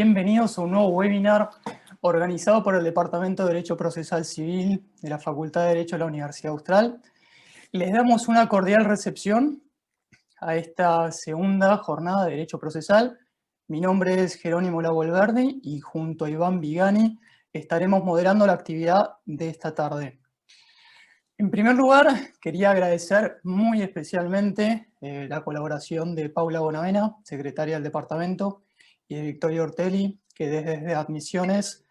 bienvenidos a un nuevo webinar organizado por el Departamento de Derecho Procesal Civil de la Facultad de Derecho de la Universidad Austral. Les damos una cordial recepción a esta segunda jornada de Derecho Procesal. Mi nombre es Jerónimo Lavolverde y junto a Iván Vigani estaremos moderando la actividad de esta tarde. En primer lugar, quería agradecer muy especialmente la colaboración de Paula Bonavena, secretaria del departamento, y de Victoria Ortelli, que desde Admisiones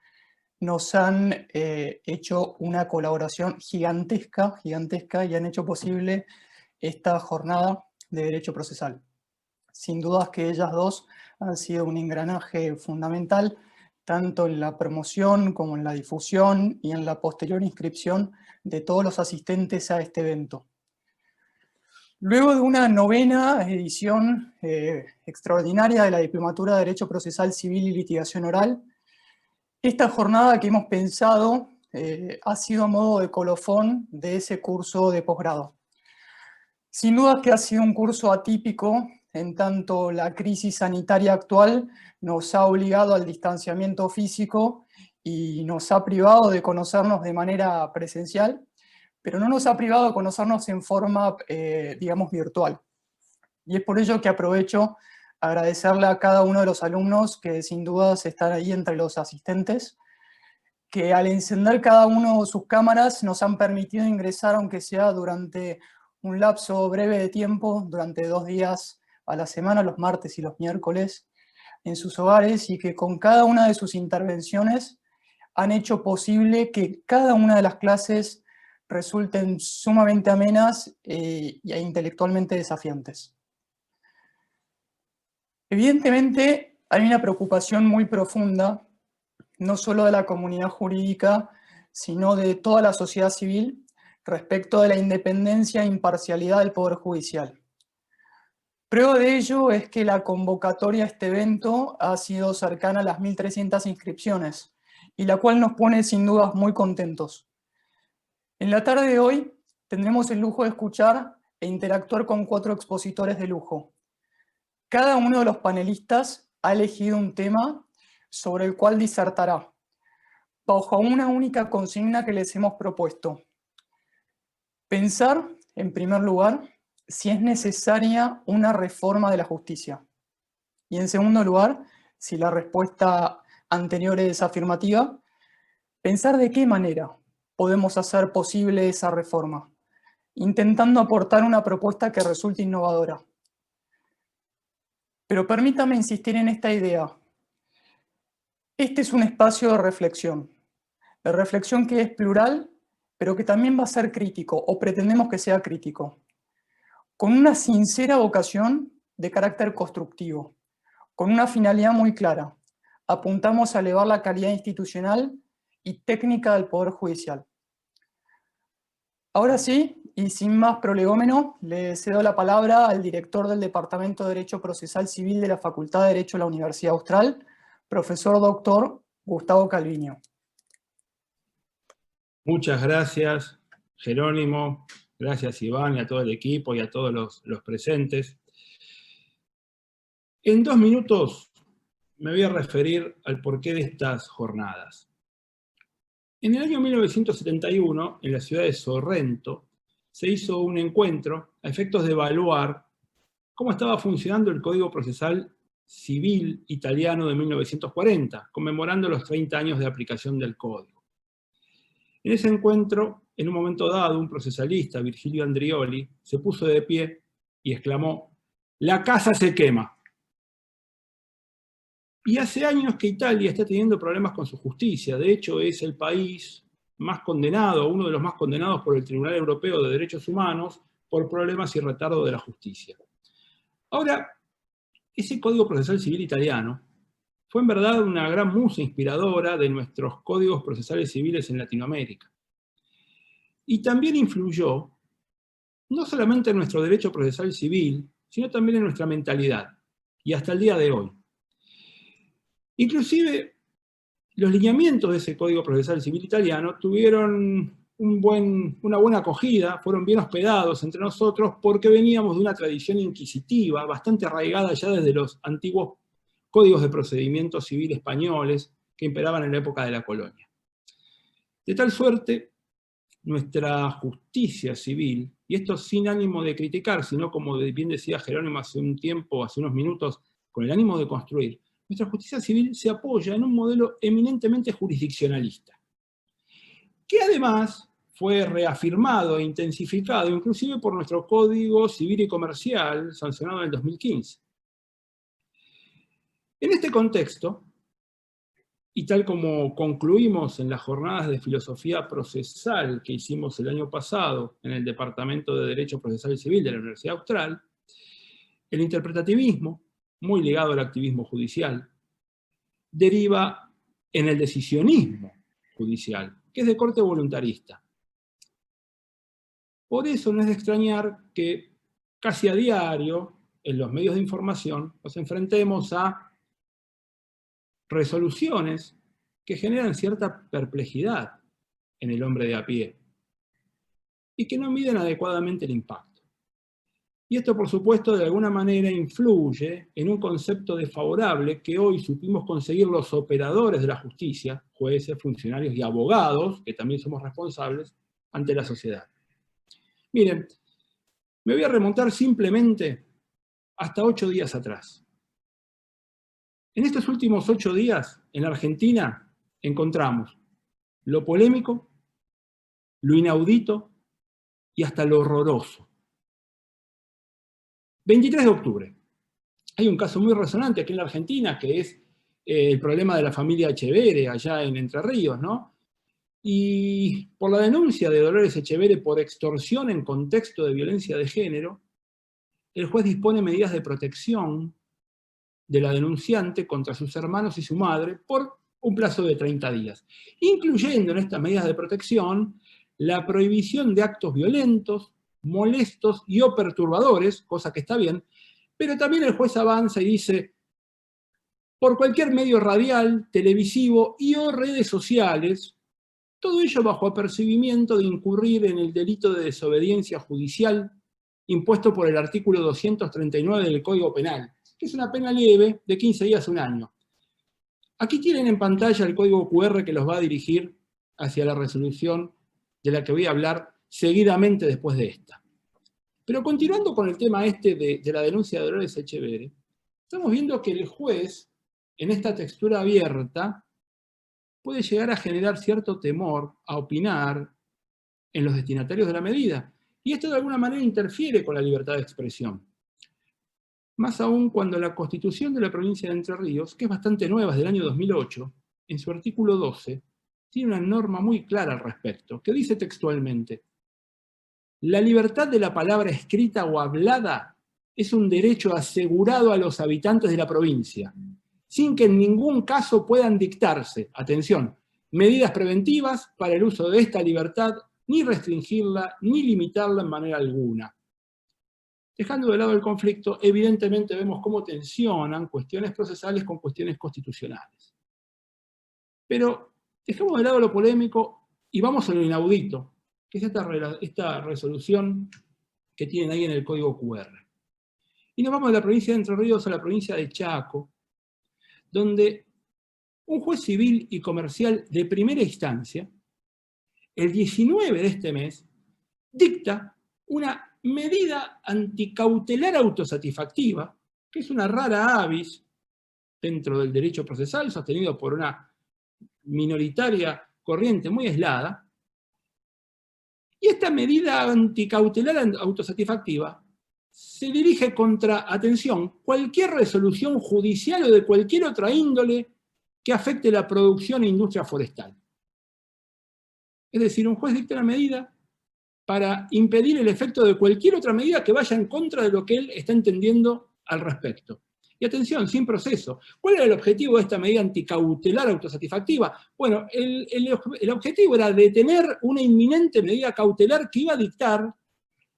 nos han hecho una colaboración gigantesca y han hecho posible esta jornada de Derecho Procesal. Sin dudas que ellas dos han sido un engranaje fundamental, tanto en la promoción como en la difusión y en la posterior inscripción de todos los asistentes a este evento. Luego de una novena edición extraordinaria de la Diplomatura de Derecho Procesal Civil y Litigación Oral, esta jornada que hemos pensado ha sido a modo de colofón de ese curso de posgrado. Sin duda que ha sido un curso atípico, en tanto la crisis sanitaria actual nos ha obligado al distanciamiento físico y nos ha privado de conocernos de manera presencial, pero no nos ha privado de conocernos en forma, digamos, virtual. Y es por ello que aprovecho a agradecerle a cada uno de los alumnos que sin dudas están ahí entre los asistentes, que al encender cada uno sus cámaras nos han permitido ingresar, aunque sea durante un lapso breve de tiempo, durante 2 días a la semana, los martes y los miércoles, en sus hogares, y que con cada una de sus intervenciones han hecho posible que cada una de las clases resulten sumamente amenas e intelectualmente desafiantes. Evidentemente, hay una preocupación muy profunda, no solo de la comunidad jurídica, sino de toda la sociedad civil, respecto de la independencia e imparcialidad del Poder Judicial. Prueba de ello es que la convocatoria a este evento ha sido cercana a las 1.300 inscripciones, y la cual nos pone sin dudas muy contentos. En la tarde de hoy tendremos el lujo de escuchar e interactuar con 4 expositores de lujo. Cada uno de los panelistas ha elegido un tema sobre el cual disertará, bajo una única consigna que les hemos propuesto. Pensar, en primer lugar, si es necesaria una reforma de la justicia. Y en segundo lugar, si la respuesta anterior es afirmativa, pensar de qué manera podemos hacer posible esa reforma, intentando aportar una propuesta que resulte innovadora. Pero permítame insistir en esta idea. Este es un espacio de reflexión que es plural, pero que también va a ser crítico, o pretendemos que sea crítico, con una sincera vocación de carácter constructivo, con una finalidad muy clara. Apuntamos a elevar la calidad institucional y técnica del Poder Judicial. Ahora sí, y sin más prolegómeno, le cedo la palabra al director del Departamento de Derecho Procesal Civil de la Facultad de Derecho de la Universidad Austral, profesor doctor Gustavo Calviño. Muchas gracias, Jerónimo, gracias Iván y a todo el equipo y a todos los presentes. En 2 minutos me voy a referir al porqué de estas jornadas. En el año 1971, en la ciudad de Sorrento, se hizo un encuentro a efectos de evaluar cómo estaba funcionando el Código Procesal Civil italiano de 1940, conmemorando los 30 años de aplicación del Código. En ese encuentro, en un momento dado, un procesalista, Virgilio Andrioli, se puso de pie y exclamó: «¡La casa se quema!». Y hace años que Italia está teniendo problemas con su justicia. De hecho, es el país más condenado, uno de los más condenados por el Tribunal Europeo de Derechos Humanos, por problemas y retardo de la justicia. Ahora, ese Código Procesal Civil italiano fue en verdad una gran musa inspiradora de nuestros códigos procesales civiles en Latinoamérica. Y también influyó, no solamente en nuestro derecho procesal civil, sino también en nuestra mentalidad, y hasta el día de hoy. Inclusive, los lineamientos de ese Código Procesal Civil italiano tuvieron una buena acogida, fueron bien hospedados entre nosotros porque veníamos de una tradición inquisitiva bastante arraigada ya desde los antiguos códigos de procedimiento civil españoles que imperaban en la época de la colonia. De tal suerte, nuestra justicia civil, y esto sin ánimo de criticar, sino como bien decía Jerónimo hace un tiempo, hace unos minutos, con el ánimo de construir, nuestra justicia civil se apoya en un modelo eminentemente jurisdiccionalista, que además fue reafirmado e intensificado inclusive por nuestro Código Civil y Comercial, sancionado en el 2015. En este contexto, y tal como concluimos en las jornadas de filosofía procesal que hicimos el año pasado en el Departamento de Derecho Procesal Civil de la Universidad Austral, el interpretativismo, muy ligado al activismo judicial, deriva en el decisionismo judicial, que es de corte voluntarista. Por eso no es de extrañar que casi a diario, en los medios de información, nos enfrentemos a resoluciones que generan cierta perplejidad en el hombre de a pie y que no miden adecuadamente el impacto. Y esto, por supuesto, de alguna manera influye en un concepto desfavorable que hoy supimos conseguir los operadores de la justicia, jueces, funcionarios y abogados, que también somos responsables, ante la sociedad. Miren, me voy a remontar simplemente hasta 8 días atrás. En estos últimos 8 días, en la Argentina, encontramos lo polémico, lo inaudito y hasta lo horroroso. 23 de octubre. Hay un caso muy resonante aquí en la Argentina, que es el problema de la familia Echevere, allá en Entre Ríos, ¿no? Y por la denuncia de Dolores Echevere por extorsión en contexto de violencia de género, el juez dispone medidas de protección de la denunciante contra sus hermanos y su madre por un plazo de 30 días, incluyendo en estas medidas de protección la prohibición de actos violentos, molestos y o perturbadores, cosa que está bien, pero también el juez avanza y dice, por cualquier medio radial, televisivo y o redes sociales, todo ello bajo apercibimiento de incurrir en el delito de desobediencia judicial impuesto por el artículo 239 del Código Penal, que es una pena leve de 15 días a 1 año. Aquí tienen en pantalla el código QR que los va a dirigir hacia la resolución de la que voy a hablar seguidamente después de esta. Pero continuando con el tema de la denuncia de Dolores Echevere, estamos viendo que el juez, en esta textura abierta, puede llegar a generar cierto temor a opinar en los destinatarios de la medida. Y esto de alguna manera interfiere con la libertad de expresión. Más aún cuando la Constitución de la provincia de Entre Ríos, que es bastante nueva, es del año 2008, en su artículo 12, tiene una norma muy clara al respecto, que dice textualmente: la libertad de la palabra escrita o hablada es un derecho asegurado a los habitantes de la provincia, sin que en ningún caso puedan dictarse, atención, medidas preventivas para el uso de esta libertad, ni restringirla, ni limitarla en manera alguna. Dejando de lado el conflicto, evidentemente vemos cómo tensionan cuestiones procesales con cuestiones constitucionales. Pero dejemos de lado lo polémico y vamos a lo inaudito, que es esta resolución que tienen ahí en el código QR. Y nos vamos de la provincia de Entre Ríos a la provincia de Chaco, donde un juez civil y comercial de primera instancia, el 19 de este mes, dicta una medida anticautelar autosatisfactiva, que es una rara avis dentro del derecho procesal, sostenido por una minoritaria corriente muy aislada. Y esta medida anticautelar autosatisfactiva se dirige contra, atención, cualquier resolución judicial o de cualquier otra índole que afecte la producción e industria forestal. Es decir, un juez dicta una medida para impedir el efecto de cualquier otra medida que vaya en contra de lo que él está entendiendo al respecto. Y atención, sin proceso. ¿Cuál era el objetivo de esta medida anticautelar autosatisfactiva? Bueno, el objetivo era detener una inminente medida cautelar que iba a dictar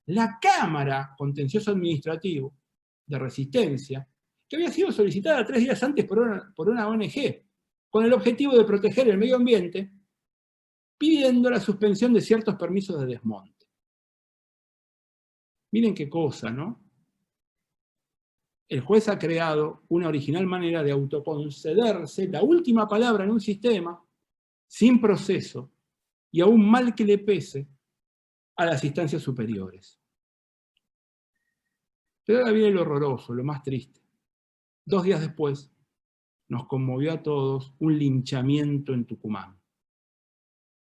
la Cámara Contencioso Administrativo de Resistencia, que había sido solicitada 3 días antes por una ONG, con el objetivo de proteger el medio ambiente, pidiendo la suspensión de ciertos permisos de desmonte. Miren qué cosa, ¿no? el juez ha creado una original manera de autoconcederse la última palabra en un sistema, sin proceso, y aún mal que le pese, a las instancias superiores. Pero ahora viene lo horroroso, lo más triste. 2 días después, nos conmovió a todos un linchamiento en Tucumán.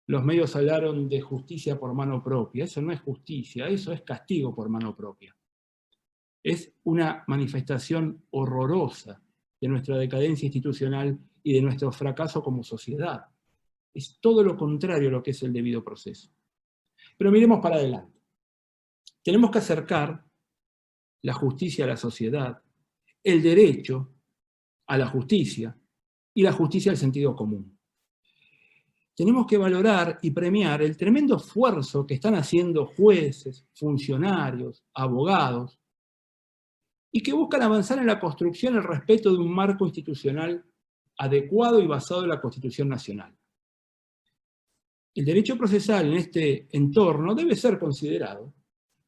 Los medios hablaron de justicia por mano propia. Eso no es justicia, eso es castigo por mano propia. Es una manifestación horrorosa de nuestra decadencia institucional y de nuestro fracaso como sociedad. Es todo lo contrario a lo que es el debido proceso. Pero miremos para adelante. Tenemos que acercar la justicia a la sociedad, el derecho a la justicia y la justicia al sentido común. Tenemos que valorar y premiar el tremendo esfuerzo que están haciendo jueces, funcionarios, abogados, y que buscan avanzar en la construcción y el respeto de un marco institucional adecuado y basado en la Constitución Nacional. El derecho procesal en este entorno debe ser considerado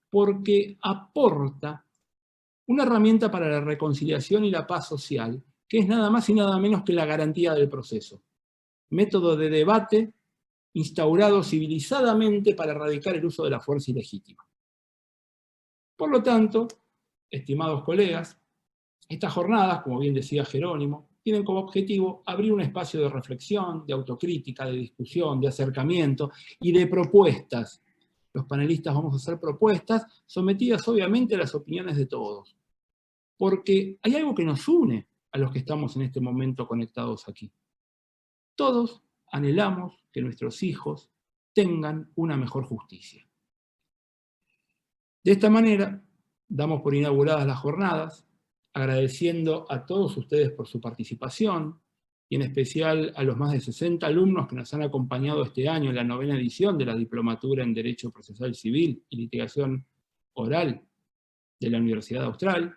porque aporta una herramienta para la reconciliación y la paz social, que es nada más y nada menos que la garantía del proceso. Método de debate instaurado civilizadamente para erradicar el uso de la fuerza ilegítima. Por lo tanto, estimados colegas, estas jornadas, como bien decía Jerónimo, tienen como objetivo abrir un espacio de reflexión, de autocrítica, de discusión, de acercamiento y de propuestas. Los panelistas vamos a hacer propuestas sometidas obviamente a las opiniones de todos. Porque hay algo que nos une a los que estamos en este momento conectados aquí. Todos anhelamos que nuestros hijos tengan una mejor justicia. De esta manera, damos por inauguradas las jornadas, agradeciendo a todos ustedes por su participación, y en especial a los más de 60 alumnos que nos han acompañado este año en la 9ª edición de la Diplomatura en Derecho Procesal Civil y Litigación Oral de la Universidad Austral,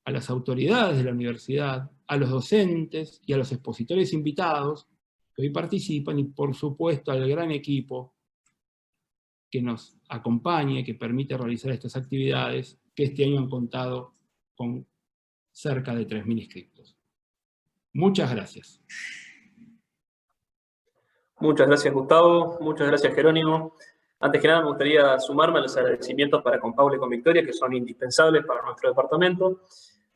a las autoridades de la universidad, a los docentes y a los expositores invitados que hoy participan, y por supuesto al gran equipo que nos acompaña y que permite realizar estas actividades, que este año han contado con cerca de 3.000 inscriptos. Muchas gracias. Muchas gracias, Gustavo. Muchas gracias, Jerónimo. Antes que nada, me gustaría sumarme a los agradecimientos para con Paula y con Victoria, que son indispensables para nuestro departamento.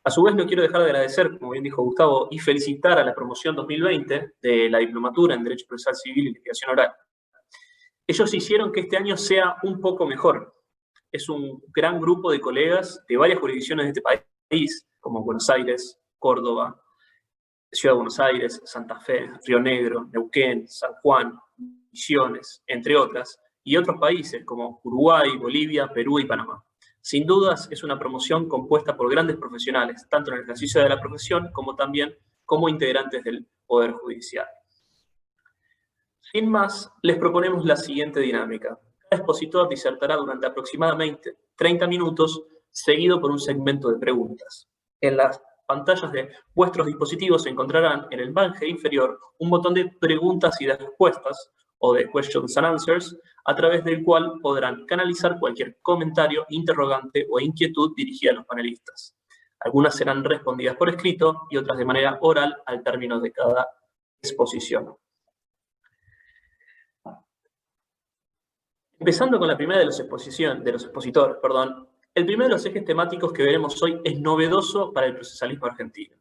A su vez, no quiero dejar de agradecer, como bien dijo Gustavo, y felicitar a la promoción 2020 de la Diplomatura en Derecho Procesal Civil y Litigación Oral. Ellos hicieron que este año sea un poco mejor. Es un gran grupo de colegas de varias jurisdicciones de este país, como Buenos Aires, Córdoba, Ciudad de Buenos Aires, Santa Fe, Río Negro, Neuquén, San Juan, Misiones, entre otras, y otros países como Uruguay, Bolivia, Perú y Panamá. Sin dudas, es una promoción compuesta por grandes profesionales, tanto en el ejercicio de la profesión como también como integrantes del Poder Judicial. Sin más, les proponemos la siguiente dinámica. Cada expositor disertará durante aproximadamente 30 minutos, seguido por un segmento de preguntas. En las pantallas de vuestros dispositivos se encontrarán en el margen inferior un botón de preguntas y de respuestas, o de questions and answers, a través del cual podrán canalizar cualquier comentario, interrogante o inquietud dirigida a los panelistas. Algunas serán respondidas por escrito y otras de manera oral al término de cada exposición. Empezando con la primera de los expositores, el primero de los ejes temáticos que veremos hoy es novedoso para el procesalismo argentino.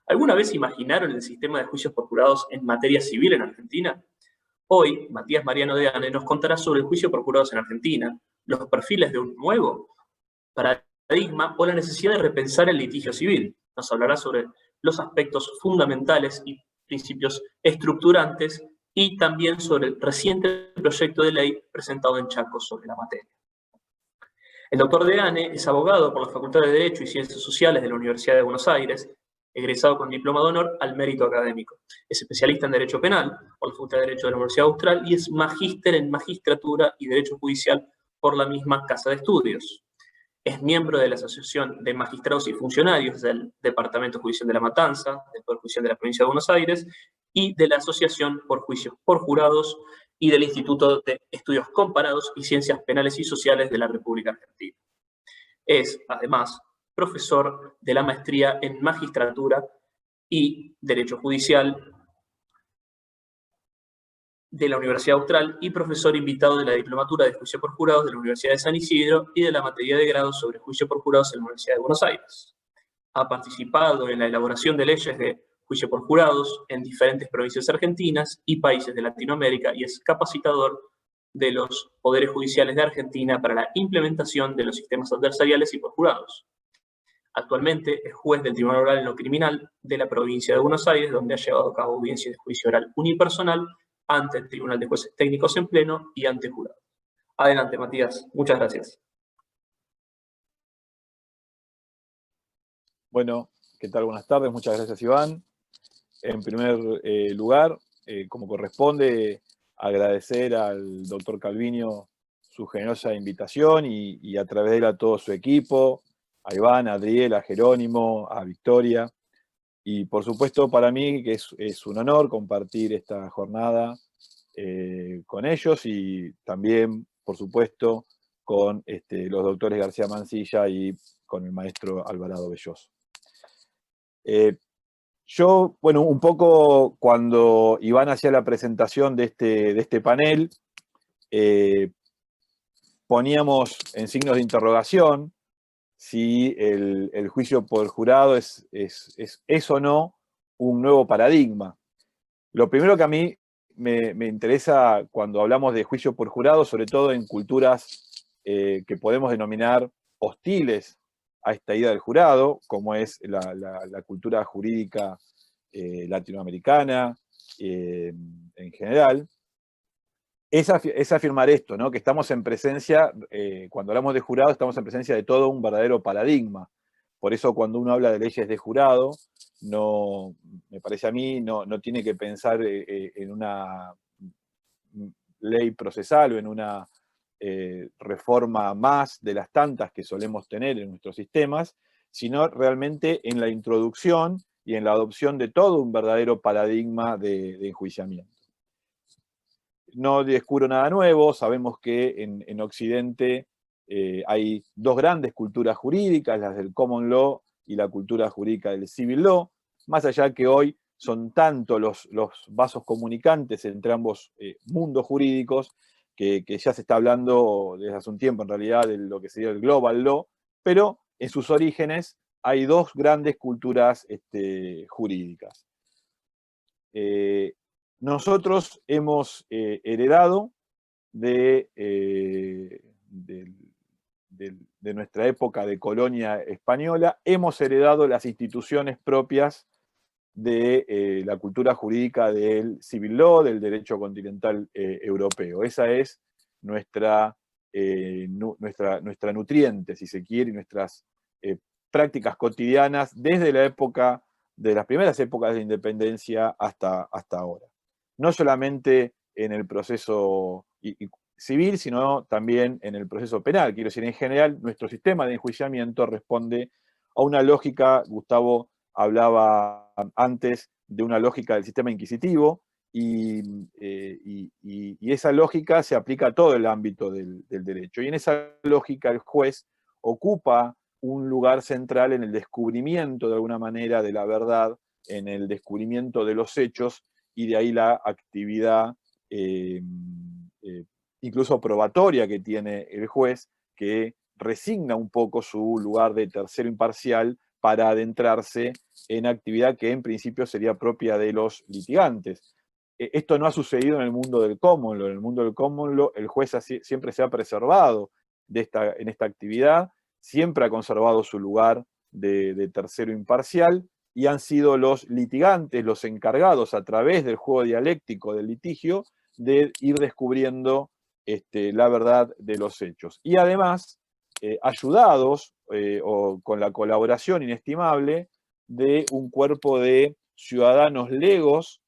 ¿Alguna vez imaginaron el sistema de juicios por jurados en materia civil en Argentina? Hoy, Matías Mariano Deane nos contará sobre el juicio por jurados en Argentina, los perfiles de un nuevo paradigma o la necesidad de repensar el litigio civil. Nos hablará sobre los aspectos fundamentales y principios estructurantes y también sobre el reciente proyecto de ley presentado en Chaco sobre la materia. El doctor Deane es abogado por la Facultad de Derecho y Ciencias Sociales de la Universidad de Buenos Aires, egresado con diploma de honor al mérito académico. Es especialista en Derecho Penal por la Facultad de Derecho de la Universidad Austral y es magíster en Magistratura y Derecho Judicial por la misma Casa de Estudios. Es miembro de la Asociación de Magistrados y Funcionarios del Departamento Judicial de La Matanza, del Poder Judicial de la Provincia de Buenos Aires, y de la Asociación por Juicios por Jurados y del Instituto de Estudios Comparados y Ciencias Penales y Sociales de la República Argentina. Es, además, profesor de la maestría en Magistratura y Derecho Judicial de la Universidad Austral y profesor invitado de la Diplomatura de Juicio por Jurados de la Universidad de San Isidro y de la materia de grado sobre Juicio por Jurados en la Universidad de Buenos Aires. Ha participado en la elaboración de leyes de juicio por jurados en diferentes provincias argentinas y países de Latinoamérica y es capacitador de los poderes judiciales de Argentina para la implementación de los sistemas adversariales y por jurados. Actualmente es juez del Tribunal Oral en lo Criminal de la provincia de Buenos Aires, donde ha llevado a cabo audiencias de juicio oral unipersonal ante el Tribunal de Jueces Técnicos en Pleno y ante jurados. Adelante, Matías. Muchas gracias. Bueno, ¿qué tal? Buenas tardes. Muchas gracias, Iván. En primer lugar, como corresponde, agradecer al doctor Calviño su generosa invitación y a través de él a todo su equipo, a Iván, a Adriel, a Jerónimo, a Victoria. Y por supuesto para mí que es un honor compartir esta jornada con ellos y también, por supuesto, con los doctores García Mansilla y con el maestro Alvarado Belloso. Yo, bueno, un poco cuando Iván hacía la presentación de este panel, poníamos en signos de interrogación si el juicio por jurado es o no un nuevo paradigma. Lo primero que a mí me interesa cuando hablamos de juicio por jurado, sobre todo en culturas que podemos denominar hostiles a esta idea del jurado, como es la cultura jurídica latinoamericana en general, es afirmar esto, ¿no? Que estamos en presencia, cuando hablamos de jurado, estamos en presencia de todo un verdadero paradigma. Por eso cuando uno habla de leyes de jurado, no, me parece a mí, no tiene que pensar en una ley procesal o en una reforma más de las tantas que solemos tener en nuestros sistemas, sino realmente en la introducción y en la adopción de todo un verdadero paradigma de enjuiciamiento. No descubro nada nuevo, sabemos que en Occidente hay dos grandes culturas jurídicas, las del common law y la cultura jurídica del civil law, más allá que hoy son tanto los vasos comunicantes entre ambos mundos jurídicos que ya se está hablando desde hace un tiempo en realidad de lo que sería el global law, pero en sus orígenes hay dos grandes culturas jurídicas. Nosotros hemos heredado de nuestra época de colonia española, hemos heredado las instituciones propias de la cultura jurídica del civil law, del derecho continental europeo. Esa es nuestra nutriente, si se quiere, y nuestras prácticas cotidianas desde la época de las primeras épocas de la independencia hasta ahora. No solamente en el proceso civil, sino también en el proceso penal. Quiero decir, en general, nuestro sistema de enjuiciamiento responde a una lógica, Gustavo hablaba antes de una lógica del sistema inquisitivo, y esa lógica se aplica a todo el ámbito del derecho. Y en esa lógica el juez ocupa un lugar central en el descubrimiento, de alguna manera, de la verdad, en el descubrimiento de los hechos, y de ahí la actividad incluso probatoria que tiene el juez, que resigna un poco su lugar de tercero imparcial para adentrarse en actividad que en principio sería propia de los litigantes. Esto no ha sucedido en el mundo del common law. En el mundo del common law el juez siempre se ha preservado en esta actividad, siempre ha conservado su lugar de tercero imparcial, y han sido los litigantes los encargados, a través del juego dialéctico del litigio, de ir descubriendo la verdad de los hechos. Y además, ayudados o con la colaboración inestimable de un cuerpo de ciudadanos legos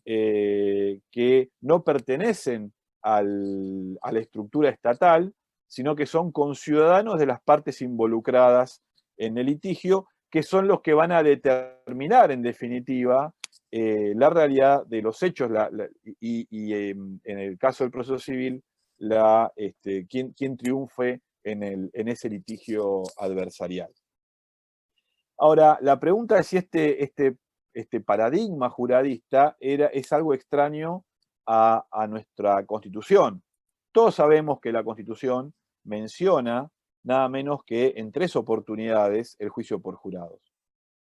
que no pertenecen a la estructura estatal, sino que son conciudadanos de las partes involucradas en el litigio, que son los que van a determinar, en definitiva, la realidad de los hechos en el caso del proceso civil, quién triunfe en ese litigio adversarial. Ahora, la pregunta es si este paradigma juradista es algo extraño a nuestra Constitución. Todos sabemos que la Constitución menciona nada menos que en 3 oportunidades el juicio por jurados.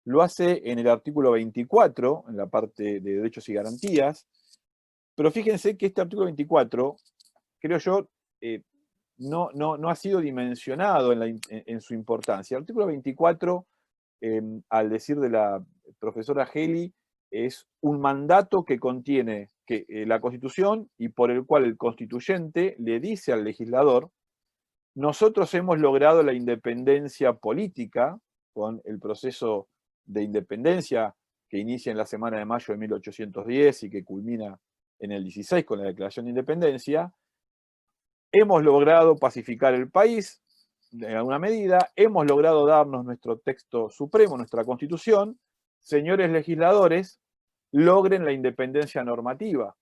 Lo hace en el artículo 24, en la parte de derechos y garantías, pero fíjense que este artículo 24, creo yo, no ha sido dimensionado en su importancia. El artículo 24, al decir de la profesora Geli, es un mandato que contiene la Constitución y por el cual el constituyente le dice al legislador: nosotros hemos logrado la independencia política con el proceso de independencia que inicia en la semana de mayo de 1810 y que culmina en el 16 con la Declaración de Independencia. Hemos logrado pacificar el país en alguna medida, hemos logrado darnos nuestro texto supremo, nuestra Constitución. Señores legisladores, logren la independencia normativa.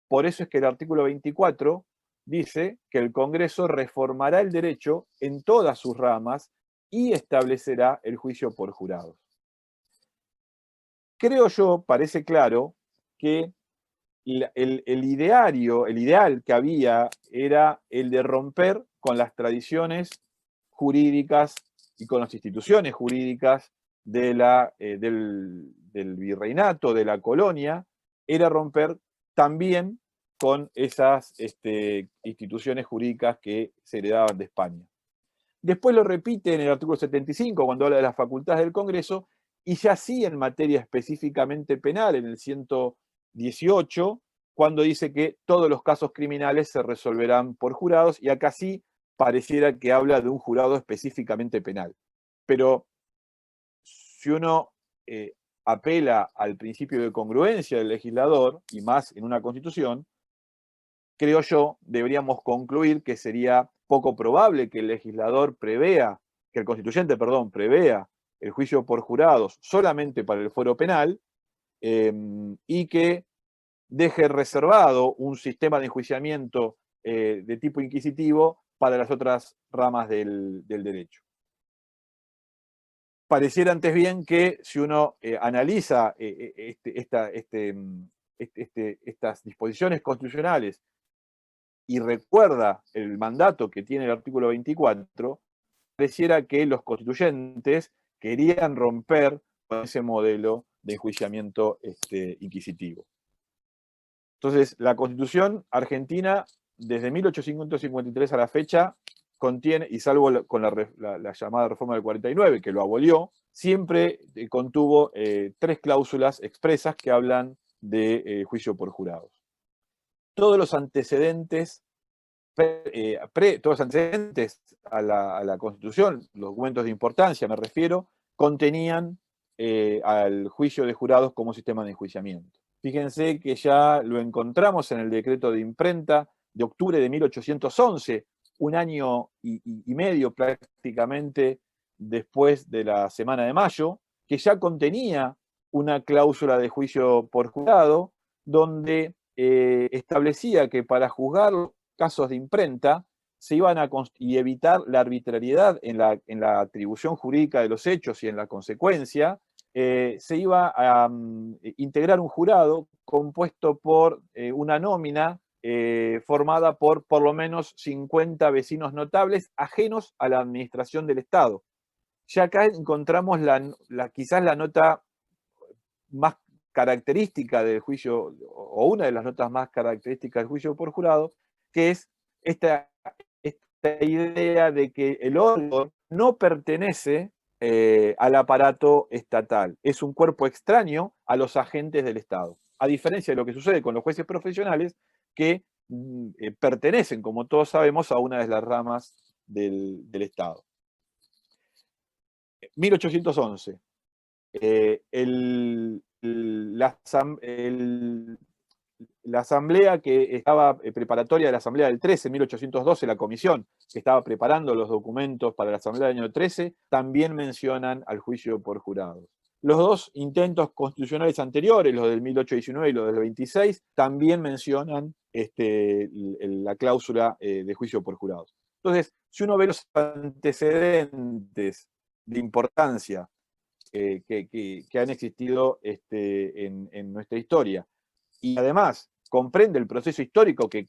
Por eso es que el artículo 24 dice que el Congreso reformará el derecho en todas sus ramas y establecerá el juicio por jurados. Creo yo, parece claro, que el ideal que había era el de romper con las tradiciones jurídicas y con las instituciones jurídicas del virreinato, de la colonia, era romper también con esas instituciones jurídicas que se heredaban de España. Después lo repite en el artículo 75, cuando habla de las facultades del Congreso, y ya sí en materia específicamente penal, en el 118, cuando dice que todos los casos criminales se resolverán por jurados, y acá sí pareciera que habla de un jurado específicamente penal. Pero si uno apela al principio de congruencia del legislador, y más en una Constitución, creo yo, deberíamos concluir que sería poco probable que el legislador prevea, que el constituyente, perdón, prevea el juicio por jurados solamente para el fuero penal, y que deje reservado un sistema de enjuiciamiento de tipo inquisitivo para las otras ramas del derecho. Pareciera antes bien que si uno analiza estas disposiciones constitucionales y recuerda el mandato que tiene el artículo 24, pareciera que los constituyentes querían romper con ese modelo de enjuiciamiento inquisitivo. Entonces, la Constitución argentina, desde 1853 a la fecha, contiene, y salvo con la llamada reforma del 49, que lo abolió, siempre contuvo 3 cláusulas expresas que hablan de juicio por jurados. Todos los antecedentes a la Constitución, los documentos de importancia me refiero, contenían al juicio de jurados como sistema de enjuiciamiento. Fíjense que ya lo encontramos en el decreto de imprenta de octubre de 1811, un año y medio prácticamente después de la Semana de Mayo, que ya contenía una cláusula de juicio por jurado, donde establecía que para juzgar casos de imprenta se iban y evitar la arbitrariedad en la atribución jurídica de los hechos y en la consecuencia, se iba a integrar un jurado compuesto por una nómina formada por lo menos 50 vecinos notables ajenos a la administración del Estado. Ya acá encontramos quizás la nota más característica del juicio, o una de las notas más características del juicio por jurado, que es esta idea de que el órgano no pertenece al aparato estatal, es un cuerpo extraño a los agentes del Estado, a diferencia de lo que sucede con los jueces profesionales que pertenecen, como todos sabemos, a una de las ramas del Estado. 1811. La asamblea que estaba preparatoria de la asamblea del 13, 1812, la comisión que estaba preparando los documentos para la asamblea del año 13, también mencionan al juicio por jurados. Los 2 intentos constitucionales anteriores, los del 1819 y los del 26, también mencionan la cláusula de juicio por jurados. Entonces, si uno ve los antecedentes de importancia que han existido en nuestra historia. Y además comprende el proceso histórico que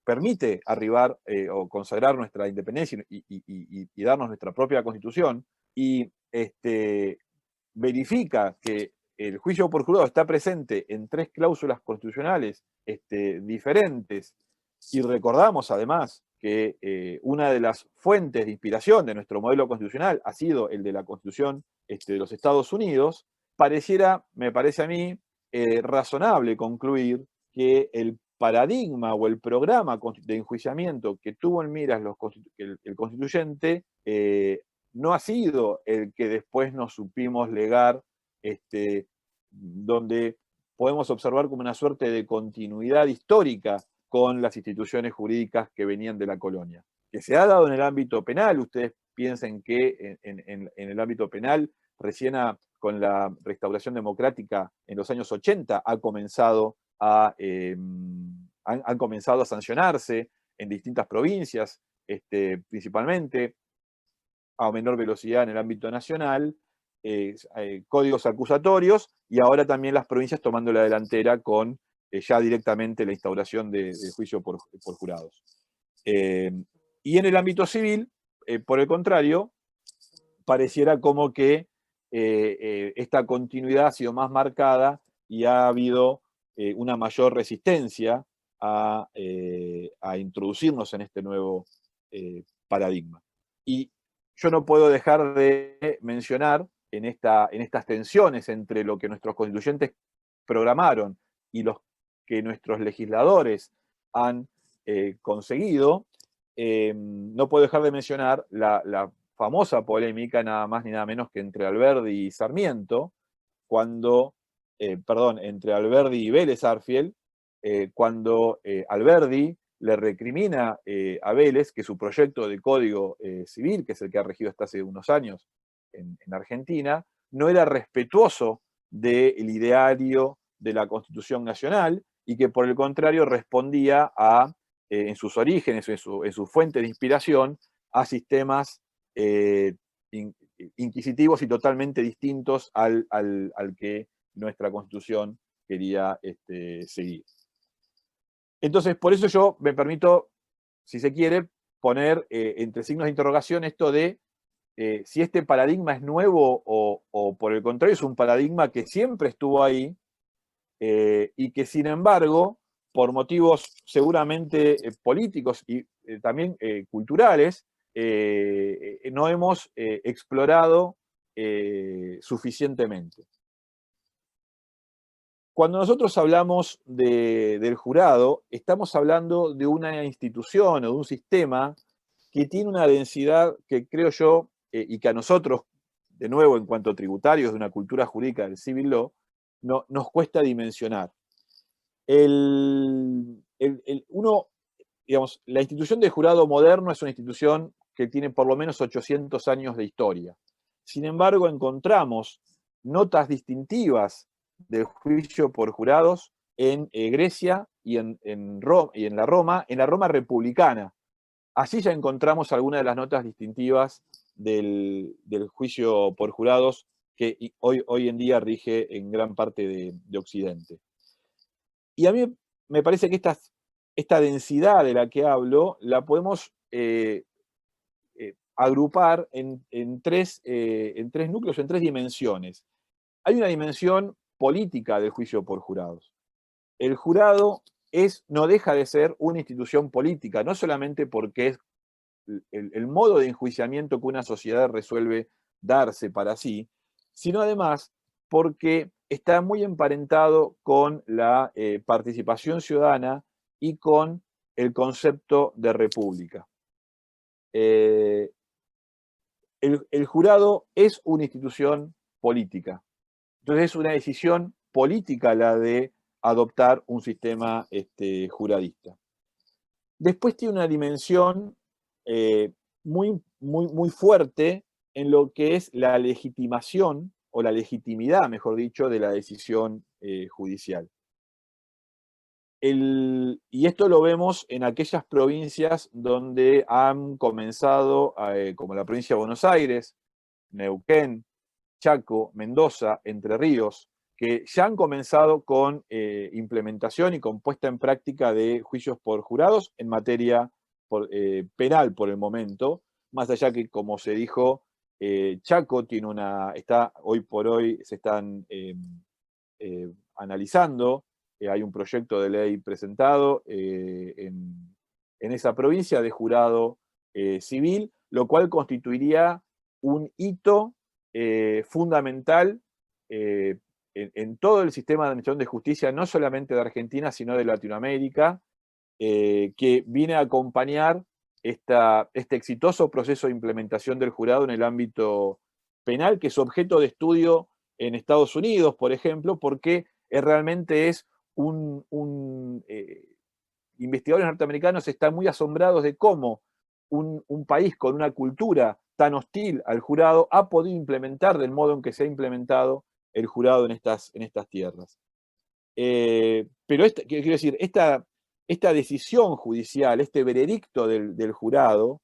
permite arribar o consagrar nuestra independencia y darnos nuestra propia constitución, y verifica que el juicio por jurado está presente en 3 cláusulas constitucionales diferentes, y recordamos además que una de las fuentes de inspiración de nuestro modelo constitucional ha sido el de la Constitución de los Estados Unidos, me parece a mí, razonable concluir que el paradigma o el programa de enjuiciamiento que tuvo en miras el constituyente no ha sido el que después nos supimos legar, donde podemos observar como una suerte de continuidad histórica con las instituciones jurídicas que venían de la colonia. Que se ha dado en el ámbito penal, ustedes piensen que en el ámbito penal, recién con la restauración democrática en los años 80, han comenzado a sancionarse en distintas provincias, principalmente a menor velocidad en el ámbito nacional, códigos acusatorios, y ahora también las provincias tomando la delantera con ya directamente la instauración del juicio por jurados. Y en el ámbito civil, por el contrario, pareciera como que esta continuidad ha sido más marcada y ha habido una mayor resistencia a introducirnos en este nuevo paradigma. Y yo no puedo dejar de mencionar en estas tensiones entre lo que nuestros constituyentes programaron y los que nuestros legisladores han conseguido, no puedo dejar de mencionar la famosa polémica, nada más ni nada menos que entre Alberdi y Sarmiento, entre Alberdi y Vélez Sarsfield, cuando Alberdi le recrimina a Vélez que su proyecto de código civil, que es el que ha regido hasta hace unos años en Argentina, no era respetuoso del ideario de la Constitución Nacional, y que por el contrario respondía en sus orígenes, en su fuente de inspiración, a sistemas inquisitivos y totalmente distintos al que nuestra Constitución quería seguir. Entonces, por eso yo me permito, si se quiere, poner entre signos de interrogación esto de si este paradigma es nuevo o por el contrario es un paradigma que siempre estuvo ahí, y que sin embargo, por motivos seguramente políticos y también culturales, no hemos explorado suficientemente. Cuando nosotros hablamos del jurado, estamos hablando de una institución o de un sistema que tiene una densidad que creo yo, y que a nosotros, de nuevo en cuanto a tributarios de una cultura jurídica del civil law, nos cuesta dimensionar. La institución de jurado moderno es una institución que tiene por lo menos 800 años de historia. Sin embargo, encontramos notas distintivas del juicio por jurados en Grecia y en la Roma republicana. Allí ya encontramos algunas de las notas distintivas del juicio por jurados que hoy en día rige en gran parte de Occidente. Y a mí me parece que esta densidad de la que hablo la podemos agrupar en 3 núcleos, en 3 dimensiones. Hay una dimensión política del juicio por jurados. El jurado no deja de ser una institución política, no solamente porque es el modo de enjuiciamiento que una sociedad resuelve darse para sí, sino además porque está muy emparentado con la participación ciudadana y con el concepto de república. El jurado es una institución política. Entonces es una decisión política la de adoptar un sistema juradista. Después tiene una dimensión muy, muy, muy fuerte en lo que es la legitimación, o la legitimidad, mejor dicho, de la decisión judicial. Y esto lo vemos en aquellas provincias donde han comenzado, como la provincia de Buenos Aires, Neuquén, Chaco, Mendoza, Entre Ríos, que ya han comenzado con implementación y con puesta en práctica de juicios por jurados en materia penal por el momento, más allá que, como se dijo, Chaco tiene hoy por hoy se están analizando, hay un proyecto de ley presentado en esa provincia de jurado civil, lo cual constituiría un hito fundamental en todo el sistema de administración de justicia, no solamente de Argentina, sino de Latinoamérica, que viene a acompañar este exitoso proceso de implementación del jurado en el ámbito penal, que es objeto de estudio en Estados Unidos, por ejemplo, porque realmente es investigadores norteamericanos están muy asombrados de cómo un país con una cultura tan hostil al jurado ha podido implementar del modo en que se ha implementado el jurado en estas tierras. Pero quiero decir, esta decisión judicial, este veredicto del jurado,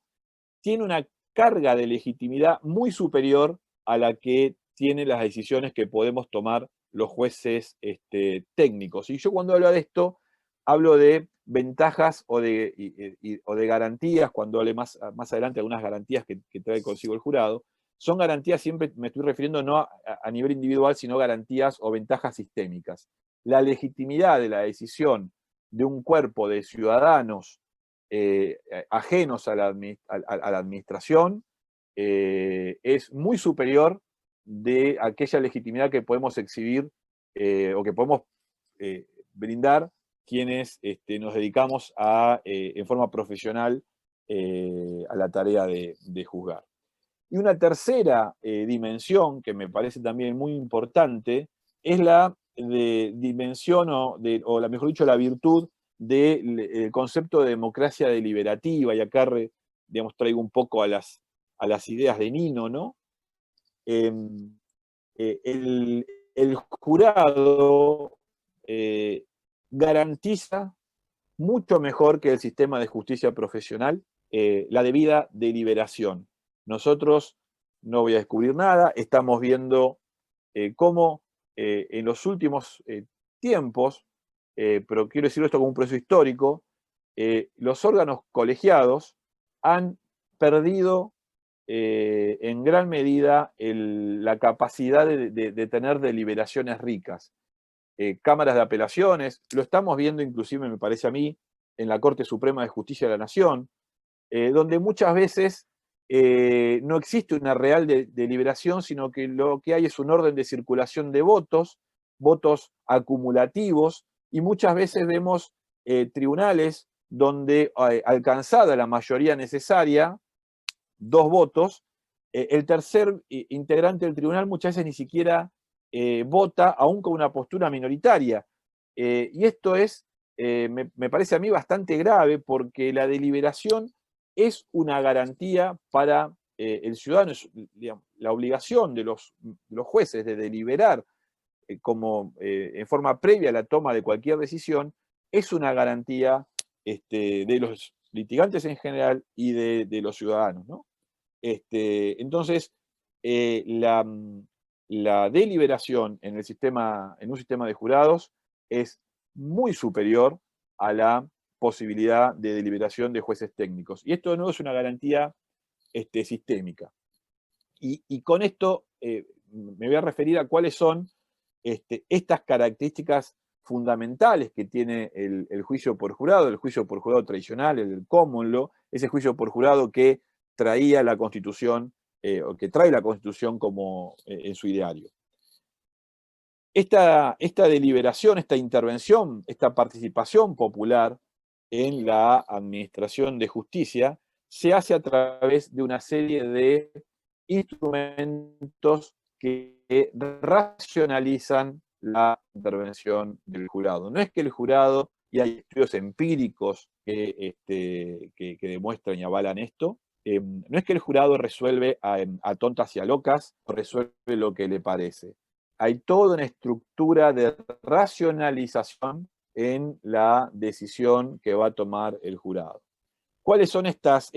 tiene una carga de legitimidad muy superior a la que tienen las decisiones que podemos tomar los jueces técnicos. Y yo cuando hablo de esto, hablo de ventajas o de garantías, cuando hable más adelante de algunas garantías que trae consigo el jurado. Son garantías, siempre me estoy refiriendo no a nivel individual, sino garantías o ventajas sistémicas. La legitimidad de la decisión de un cuerpo de ciudadanos ajenos a la administración es muy superior de aquella legitimidad que podemos exhibir o que podemos brindar quienes nos dedicamos en forma profesional a la tarea de juzgar. Y una tercera dimensión que me parece también muy importante es la dimensión o mejor dicho, la virtud del concepto de democracia deliberativa, y acá digamos, traigo un poco a las ideas de Nino, ¿no? El jurado garantiza mucho mejor que el sistema de justicia profesional la debida deliberación. Nosotros, no voy a descubrir nada, estamos viendo cómo en los últimos tiempos, pero quiero decirlo esto como un proceso histórico, los órganos colegiados han perdido en gran medida la capacidad de tener deliberaciones ricas. Cámaras de apelaciones, lo estamos viendo inclusive, me parece a mí, en la Corte Suprema de Justicia de la Nación, donde muchas veces no existe una real deliberación, sino que lo que hay es un orden de circulación de votos acumulativos, y muchas veces vemos tribunales donde alcanzada la mayoría necesaria, 2 votos, el tercer integrante del tribunal muchas veces ni siquiera vota, aún con una postura minoritaria. Y esto me parece a mí bastante grave, porque la deliberación es una garantía para el ciudadano, es, digamos, la obligación de los jueces de deliberar en forma previa a la toma de cualquier decisión, es una garantía de los litigantes en general y de los ciudadanos, ¿no? Entonces, la deliberación en un sistema de jurados es muy superior a la posibilidad de deliberación de jueces técnicos. Y esto de nuevo es una garantía sistémica. Y con esto me voy a referir a cuáles son estas características fundamentales que tiene el juicio por jurado, el juicio por jurado tradicional, el common law, ese juicio por jurado que traía la Constitución, o que trae la Constitución como en su ideario. Esta deliberación, esta intervención, esta participación popular en la administración de justicia se hace a través de una serie de instrumentos que racionalizan la intervención del jurado. No es que el jurado, y hay estudios empíricos que demuestran y avalan esto, no es que el jurado resuelve a tontas y a locas, o resuelve lo que le parece. Hay toda una estructura de racionalización en la decisión que va a tomar el jurado. ¿Cuáles son estas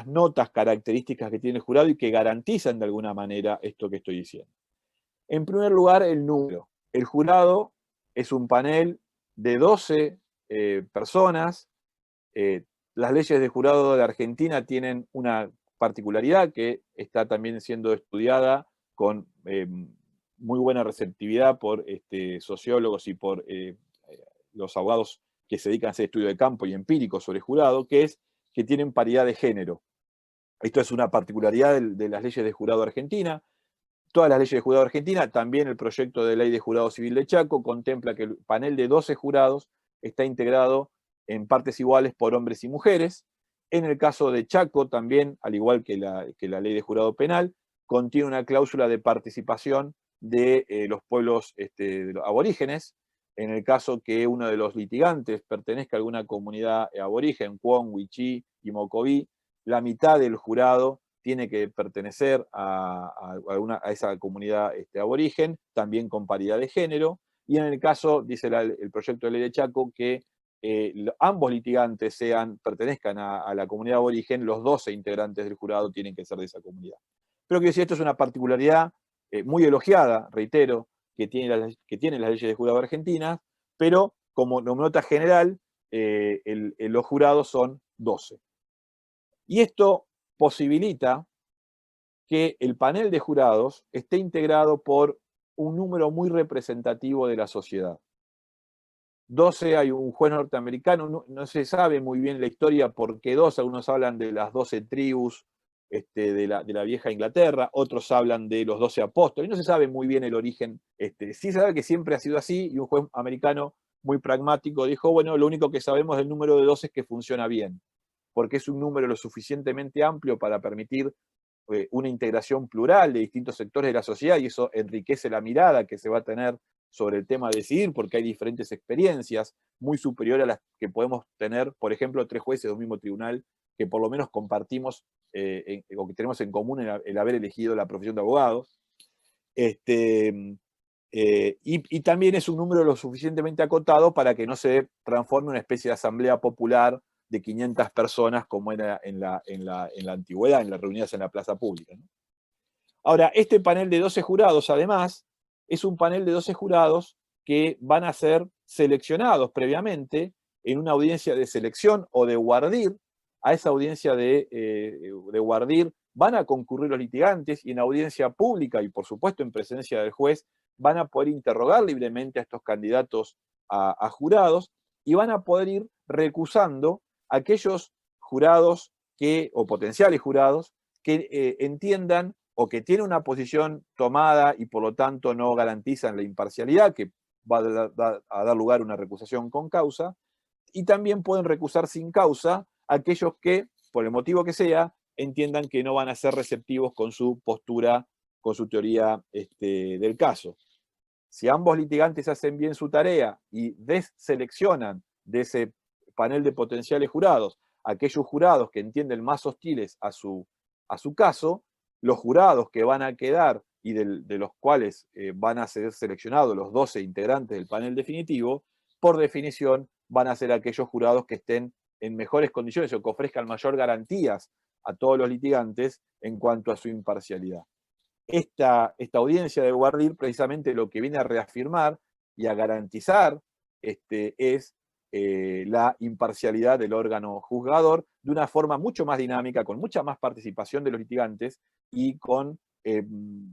notas características que tiene el jurado y que garantizan de alguna manera esto que estoy diciendo? En primer lugar, el número. El jurado es un panel de 12 personas. Las leyes de jurado de Argentina tienen una particularidad que está también siendo estudiada con muy buena receptividad por sociólogos y por los abogados que se dedican a hacer estudio de campo y empírico sobre jurado, que es que tienen paridad de género. Esto es una particularidad de las leyes de jurado de Argentina. Todas las leyes de jurado de Argentina, también el proyecto de ley de jurado civil de Chaco, contempla que el panel de 12 jurados está integrado en partes iguales por hombres y mujeres. En el caso de Chaco también, al igual que la ley de jurado penal, contiene una cláusula de participación de los pueblos de los aborígenes. En el caso que uno de los litigantes pertenezca a alguna comunidad aborigen, Cuon, Wichí y Mocoví, la mitad del jurado tiene que pertenecer a esa comunidad aborigen, también con paridad de género. Y en el caso, dice el proyecto de ley de Chaco, que ambos litigantes pertenezcan a la comunidad aborigen, los 12 integrantes del jurado tienen que ser de esa comunidad. Pero quiero decir, esto es una particularidad muy elogiada, reitero, que tienen las leyes de jurado argentinas, pero como nota general, los jurados son 12. Y esto posibilita que el panel de jurados esté integrado por un número muy representativo de la sociedad. 12, hay un juez norteamericano, no se sabe muy bien la historia por qué 12, algunos hablan de las 12 tribus de la vieja Inglaterra, otros hablan de los 12 apóstoles, y no se sabe muy bien el origen. Sí se sabe que siempre ha sido así, y un juez americano muy pragmático dijo, bueno, lo único que sabemos del número de 12 es que funciona bien, porque es un número lo suficientemente amplio para permitir una integración plural de distintos sectores de la sociedad, y eso enriquece la mirada que se va a tener sobre el tema de decidir, porque hay diferentes experiencias muy superiores a las que podemos tener, por ejemplo, 3 jueces de un mismo tribunal que por lo menos compartimos o que tenemos en común el haber elegido la profesión de abogado. Y también es un número lo suficientemente acotado para que no se transforme en una especie de asamblea popular de 500 personas como era en la antigüedad, en las reuniones en la plaza pública, ¿no? Ahora, este panel de 12 jurados, además, es un panel de 12 jurados que van a ser seleccionados previamente en una audiencia de selección o de guardir. A esa audiencia de guardir van a concurrir los litigantes y en audiencia pública y por supuesto en presencia del juez van a poder interrogar libremente a estos candidatos a jurados y van a poder ir recusando a aquellos jurados o potenciales jurados que entiendan o que tienen una posición tomada y por lo tanto no garantizan la imparcialidad, que va a dar lugar a una recusación con causa, y también pueden recusar sin causa aquellos que, por el motivo que sea, entiendan que no van a ser receptivos con su postura, con su teoría del caso. Si ambos litigantes hacen bien su tarea y deseleccionan de ese panel de potenciales jurados aquellos jurados que entienden más hostiles a su caso, los jurados que van a quedar y de los cuales van a ser seleccionados los 12 integrantes del panel definitivo, por definición van a ser aquellos jurados que estén en mejores condiciones o que ofrezcan mayor garantías a todos los litigantes en cuanto a su imparcialidad. Esta audiencia de guardir precisamente lo que viene a reafirmar y a garantizar es la imparcialidad del órgano juzgador de una forma mucho más dinámica, con mucha más participación de los litigantes y con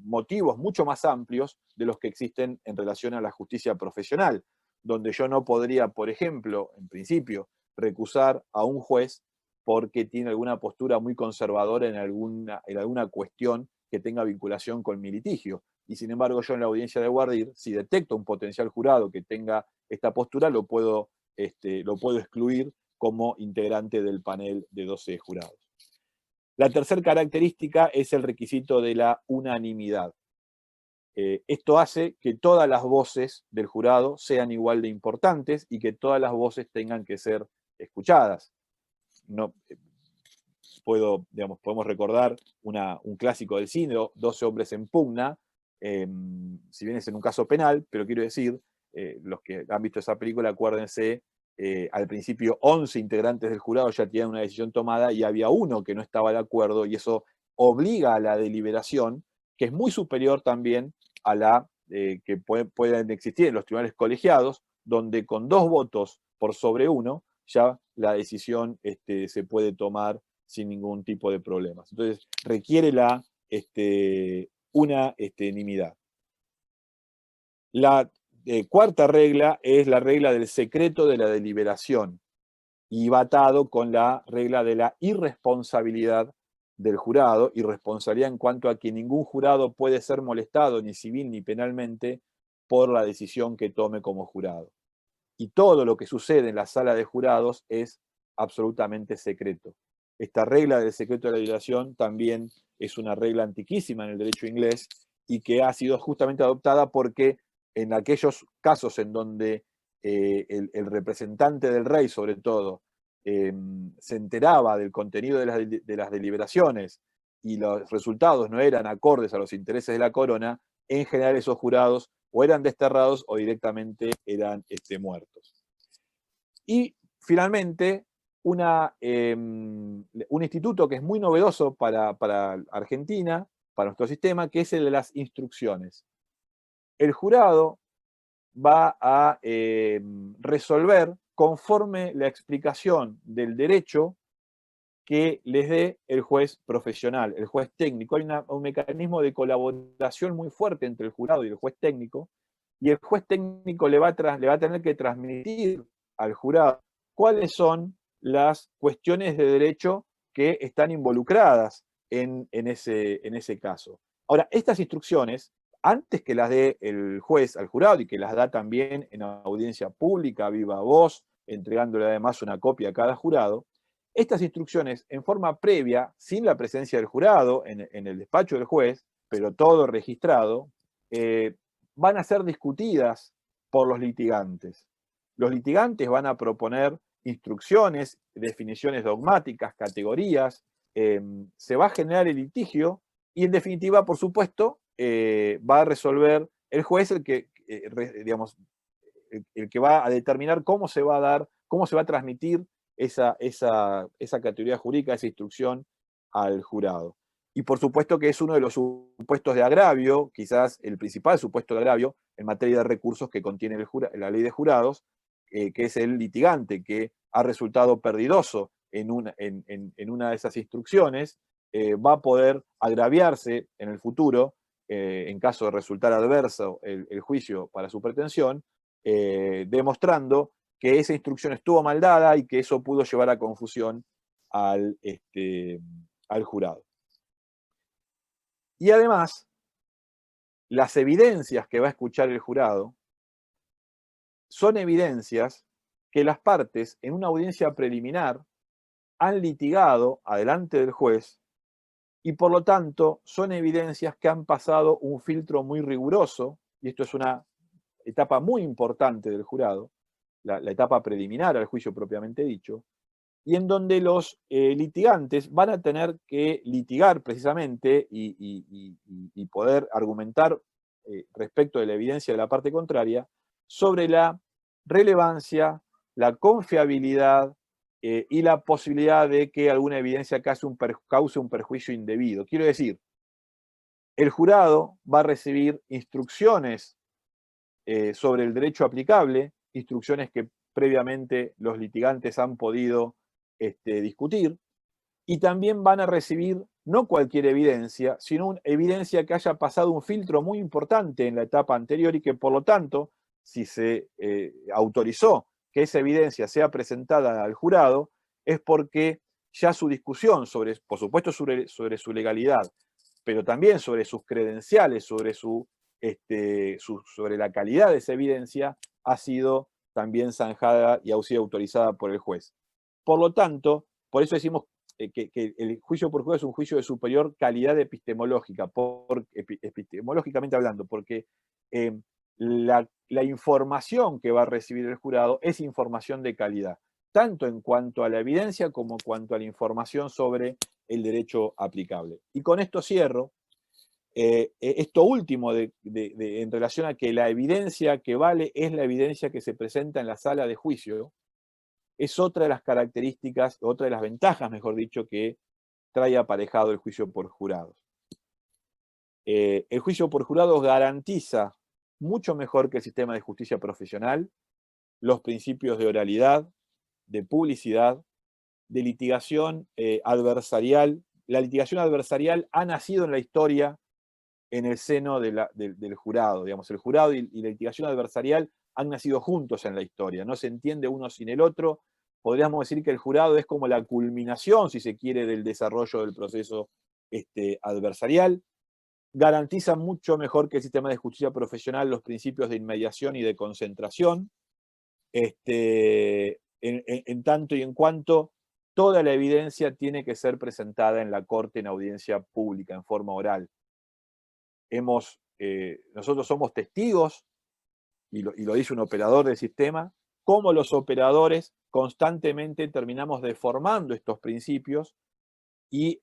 motivos mucho más amplios de los que existen en relación a la justicia profesional, donde yo no podría, por ejemplo, en principio, recusar a un juez porque tiene alguna postura muy conservadora en alguna cuestión que tenga vinculación con mi litigio. Y sin embargo, yo en la audiencia de guardir, si detecto un potencial jurado que tenga esta postura, lo puedo excluir como integrante del panel de 12 jurados. La tercera característica es el requisito de la unanimidad. Esto hace que todas las voces del jurado sean igual de importantes y que todas las voces tengan que ser escuchadas. Podemos recordar un clásico del cine, 12 hombres en pugna, si bien es en un caso penal, pero quiero decir, los que han visto esa película, acuérdense, al principio 11 integrantes del jurado ya tenían una decisión tomada y había uno que no estaba de acuerdo, y eso obliga a la deliberación, que es muy superior también a la que pueden existir en los tribunales colegiados, donde con 2 votos por sobre 1, ya la decisión se puede tomar sin ningún tipo de problemas. Entonces, requiere unanimidad. La cuarta regla es la regla del secreto de la deliberación, y va atado con la regla de la irresponsabilidad del jurado, irresponsabilidad en cuanto a que ningún jurado puede ser molestado ni civil ni penalmente por la decisión que tome como jurado. Y todo lo que sucede en la sala de jurados es absolutamente secreto. Esta regla del secreto de la deliberación también es una regla antiquísima en el derecho inglés y que ha sido justamente adoptada porque en aquellos casos en donde el representante del rey, sobre todo, se enteraba del contenido de las deliberaciones y los resultados no eran acordes a los intereses de la corona, en general esos jurados o eran desterrados o directamente eran muertos. Y finalmente, un instituto que es muy novedoso para Argentina, para nuestro sistema, que es el de las instrucciones. El jurado va a resolver conforme la explicación del derecho que les dé el juez profesional, el juez técnico. Hay un mecanismo de colaboración muy fuerte entre el jurado y el juez técnico, y el juez técnico le va a tener que transmitir al jurado cuáles son las cuestiones de derecho que están involucradas en ese caso. Ahora, estas instrucciones, antes que las dé el juez al jurado, y que las da también en audiencia pública, viva voz, entregándole además una copia a cada jurado, estas instrucciones en forma previa, sin la presencia del jurado, en el despacho del juez, pero todo registrado, van a ser discutidas por los litigantes. Los litigantes van a proponer instrucciones, definiciones dogmáticas, categorías, se va a generar el litigio y en definitiva, por supuesto, va a resolver el juez el que va a determinar cómo se va a dar, cómo se va a transmitir esa categoría jurídica, esa instrucción al jurado. Y por supuesto que es uno de los supuestos de agravio, quizás el principal supuesto de agravio en materia de recursos que contiene la ley de jurados, que es el litigante que ha resultado perdidoso en una de esas instrucciones, va a poder agraviarse en el futuro, en caso de resultar adverso el juicio para su pretensión, demostrando que esa instrucción estuvo mal dada y que eso pudo llevar a confusión al jurado. Y además, las evidencias que va a escuchar el jurado son evidencias que las partes en una audiencia preliminar han litigado adelante del juez y por lo tanto son evidencias que han pasado un filtro muy riguroso, y esto es una etapa muy importante del jurado, la etapa preliminar al juicio propiamente dicho, y en donde los litigantes van a tener que litigar precisamente y poder argumentar respecto de la evidencia de la parte contraria sobre la relevancia, la confiabilidad y la posibilidad de que alguna evidencia cause un perjuicio indebido. Quiero decir, el jurado va a recibir instrucciones sobre el derecho aplicable, instrucciones que previamente los litigantes han podido discutir, y también van a recibir no cualquier evidencia, sino una evidencia que haya pasado un filtro muy importante en la etapa anterior y que por lo tanto, si se autorizó que esa evidencia sea presentada al jurado, es porque ya su discusión sobre, por supuesto, sobre su legalidad, pero también sobre sus credenciales, sobre la calidad de esa evidencia, ha sido también zanjada y ha sido autorizada por el juez. Por lo tanto, por eso decimos que el juicio por jurado es un juicio de superior calidad epistemológica, epistemológicamente hablando, porque la información que va a recibir el jurado es información de calidad, tanto en cuanto a la evidencia como en cuanto a la información sobre el derecho aplicable. Y con esto cierro. Esto último en relación a que la evidencia que vale es la evidencia que se presenta en la sala de juicio, es otra de las características, otra de las ventajas, mejor dicho, que trae aparejado el juicio por jurados. El juicio por jurado garantiza mucho mejor que el sistema de justicia profesional los principios de oralidad, de publicidad, de litigación adversarial. La litigación adversarial ha nacido en la historia en el seno del jurado. Digamos, el jurado y la litigación adversarial han nacido juntos en la historia. No se entiende uno sin el otro. Podríamos decir que el jurado es como la culminación, si se quiere, del desarrollo del proceso adversarial. Garantiza mucho mejor que el sistema de justicia profesional los principios de inmediación y de concentración, en tanto y en cuanto toda la evidencia tiene que ser presentada en la corte en audiencia pública, en forma oral. Nosotros somos testigos, y lo dice un operador del sistema, cómo los operadores constantemente terminamos deformando estos principios e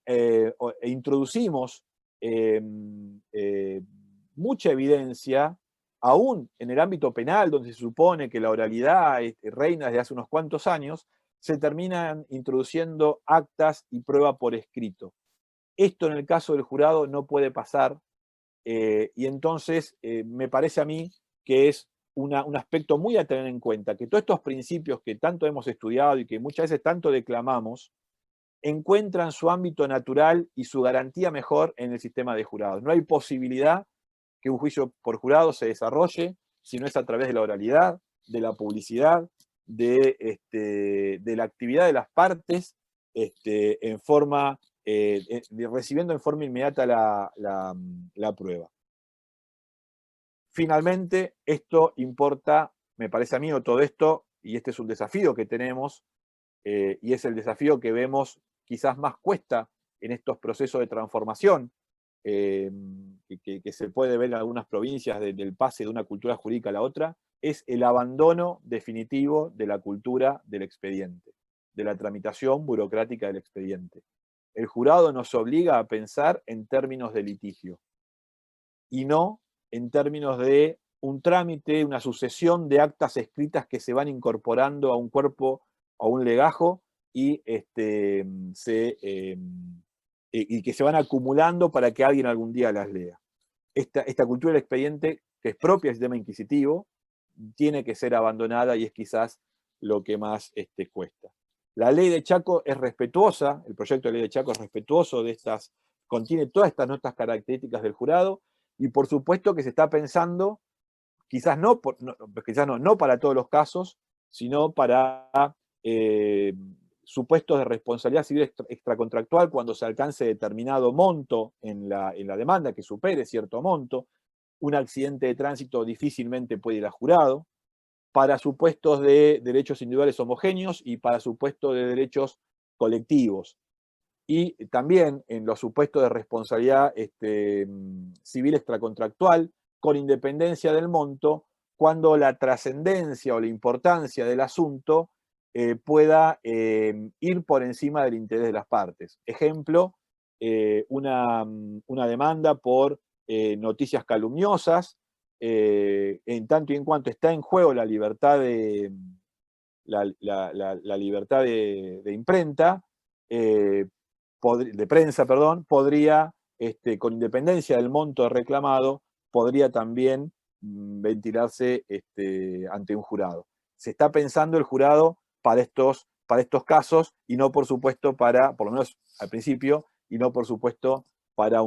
introducimos mucha evidencia, aún en el ámbito penal, donde se supone que la oralidad reina desde hace unos cuantos años, se terminan introduciendo actas y prueba por escrito. Esto en el caso del jurado no puede pasar, y entonces me parece a mí que es un aspecto muy a tener en cuenta, que todos estos principios que tanto hemos estudiado y que muchas veces tanto declamamos, encuentran su ámbito natural y su garantía mejor en el sistema de jurados. No hay posibilidad que un juicio por jurado se desarrolle si no es a través de la oralidad, de la publicidad, de la actividad de las partes, recibiendo en forma inmediata la prueba. Finalmente, esto importa, me parece a mí, todo esto, y este es un desafío que tenemos, y es el desafío que vemos quizás más cuesta en estos procesos de transformación, que se puede ver en algunas provincias del pase de una cultura jurídica a la otra, es el abandono definitivo de la cultura del expediente, de la tramitación burocrática del expediente. El jurado nos obliga a pensar en términos de litigio, y no en términos de un trámite, una sucesión de actas escritas que se van incorporando a un cuerpo, a un legajo, y que se van acumulando para que alguien algún día las lea. Esta cultura del expediente, que es propia del sistema inquisitivo, tiene que ser abandonada, y es quizás lo que más cuesta. La ley de Chaco es respetuosa, el proyecto de ley de Chaco es respetuoso contiene todas estas notas características del jurado, y por supuesto que se está pensando, quizás no para todos los casos, sino para supuestos de responsabilidad civil extracontractual cuando se alcance determinado monto en la demanda, que supere cierto monto. Un accidente de tránsito difícilmente puede ir a jurado, para supuestos de derechos individuales homogéneos y para supuestos de derechos colectivos. Y también en los supuestos de responsabilidad civil extracontractual, con independencia del monto, cuando la trascendencia o la importancia del asunto pueda ir por encima del interés de las partes. Ejemplo, una demanda por noticias calumniosas, en tanto y en cuanto está en juego la libertad de imprenta, de prensa, perdón, podría, con independencia del monto reclamado, podría también ventilarse ante un jurado. Se está pensando el jurado para estos casos, y no, por supuesto, por lo menos al principio, y no, por supuesto, para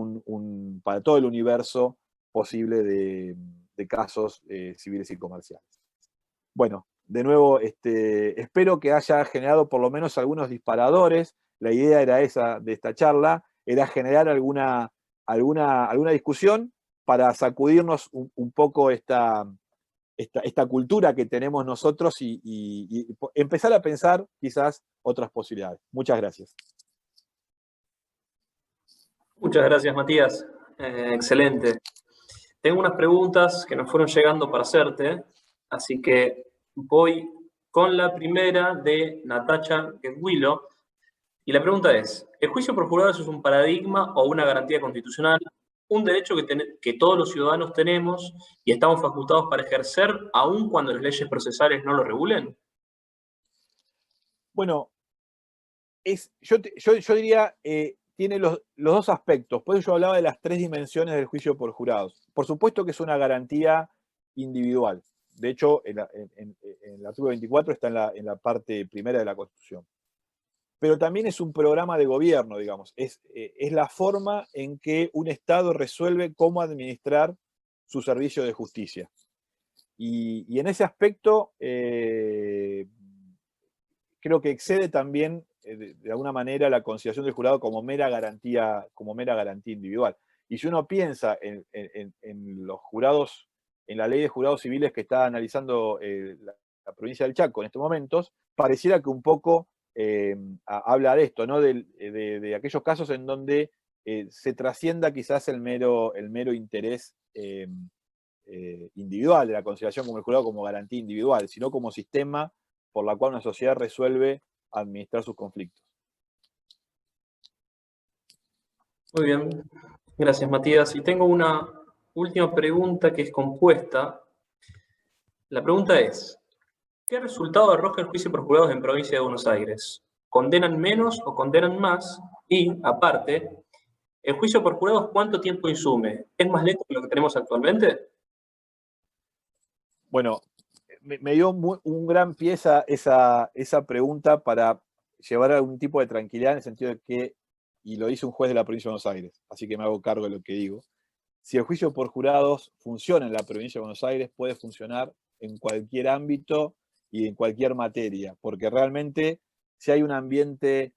todo el universo posible de casos civiles y comerciales. Bueno, de nuevo, espero que haya generado por lo menos algunos disparadores. La idea era esa de esta charla, era generar alguna discusión para sacudirnos un poco esta cultura que tenemos nosotros y empezar a pensar quizás otras posibilidades. Muchas gracias. Muchas gracias, Matías. Excelente. Tengo unas preguntas que nos fueron llegando para hacerte, así que voy con la primera de Natacha Gueduilo. Y la pregunta es, ¿el juicio por jurados es un paradigma o una garantía constitucional? ¿Un derecho que todos los ciudadanos tenemos y estamos facultados para ejercer aun cuando las leyes procesales no lo regulen? Bueno, yo diría, tiene los dos aspectos. Por eso yo hablaba de las 3 dimensiones del juicio por jurados. Por supuesto que es una garantía individual. De hecho, en el artículo 24 está en la parte primera de la Constitución. Pero también es un programa de gobierno, digamos. Es la forma en que un Estado resuelve cómo administrar su servicio de justicia. Y en ese aspecto, creo que excede también, de alguna manera, la consideración del jurado como mera garantía individual. Y si uno piensa en los jurados, en la ley de jurados civiles que está analizando la provincia del Chaco en estos momentos, pareciera que un poco habla de esto, ¿no? De aquellos casos en donde se trascienda quizás el mero interés individual de la consideración como el jurado como garantía individual, sino como sistema por la cual una sociedad resuelve administrar sus conflictos. Muy bien, gracias Matías. Y tengo una última pregunta que es compuesta. La pregunta es, ¿qué resultado arroja el juicio por jurados en provincia de Buenos Aires? ¿Condenan menos o condenan más? Y, aparte, ¿el juicio por jurados cuánto tiempo insume? ¿Es más lento que lo que tenemos actualmente? Bueno, me dio un gran pie esa pregunta para llevar algún tipo de tranquilidad en el sentido de que, y lo dice un juez de la provincia de Buenos Aires, así que me hago cargo de lo que digo, si el juicio por jurados funciona en la provincia de Buenos Aires, puede funcionar en cualquier ámbito y en cualquier materia, porque realmente si hay un ambiente